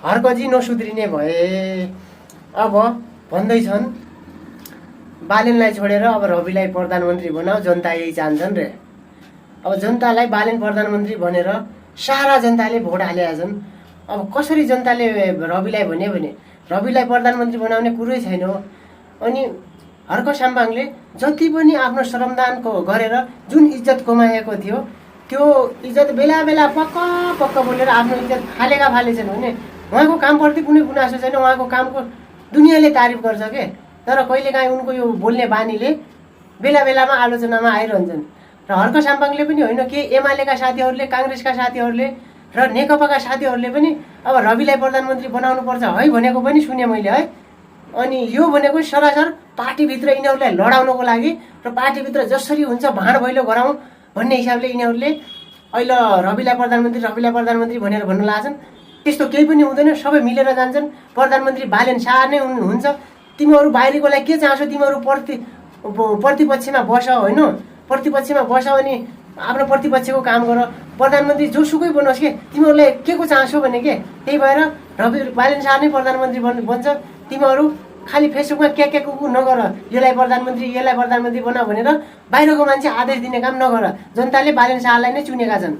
हर्कजी नसुध्रिने भए अब भन्दैछन् बालेनलाई छोडेर अब रविलाई प्रधानमन्त्री बनाऊ, जनता यही चाहन्छन् रे। अब जनतालाई बालेन प्रधानमन्त्री भनेर सारा जनताले भोट हालेका छन्। अब कसरी जनताले रविलाई भन्यो भने रविलाई प्रधानमन्त्री बनाउने कुरै छैन। अनि हर्क साम्बाङले जति पनि आफ्नो श्रमदानको गरेर जुन इज्जत कमाएको थियो त्यो इज्जत बेला बेला पक्क बोलेर आफ्नो इज्जत फालेका फालेछन् भने उहाँको कामप्रति कुनै गुनासो छैन। उहाँको कामको दुनियाँले तारिफ गर्छ के, तर कहिलेकाहीँ उनको यो बोल्ने बानीले बेला बेलामा आलोचनामा आइरहन्छन्। र हर्क साम्बाङले पनि होइन के एमालेका साथीहरूले, काङ्ग्रेसका साथीहरूले र नेकपाका साथीहरूले पनि अब रविलाई प्रधानमन्त्री बनाउनुपर्छ है भनेको पनि सुने मैले है। अनि यो भनेको सरासर पार्टीभित्र यिनीहरूलाई लडाउनको लागि र पार्टीभित्र जसरी हुन्छ भाँड भैलो गराउँ भन्ने हिसाबले यिनीहरूले अहिले रविलाई प्रधानमन्त्री भनेर भन्न लाग्छन्। त्यस्तो केही पनि हुँदैन, सबै मिलेर जान्छन्। प्रधानमन्त्री बालेन शाह नै हुन्छ। तिमीहरू बाहिरीकोलाई के चाहन्छौ, तिमीहरू प्रतिपक्षमा बस होइन, प्रतिपक्षमा बस अनि आफ्नो प्रतिपक्षको काम गर। प्रधानमन्त्री जोसुकै बनोस् के, तिमीहरूलाई के को चाहन्छौ भने के, त्यही भएर बालेन शाह नै प्रधानमन्त्री बन्छ। तिमीहरू खालि फेसबुकमा के नगर, यसलाई प्रधानमन्त्री बना भनेर बाहिरको मान्छे आदेश दिने काम नगर। जनताले बालेन शाहलाई नै चुनेका छन्।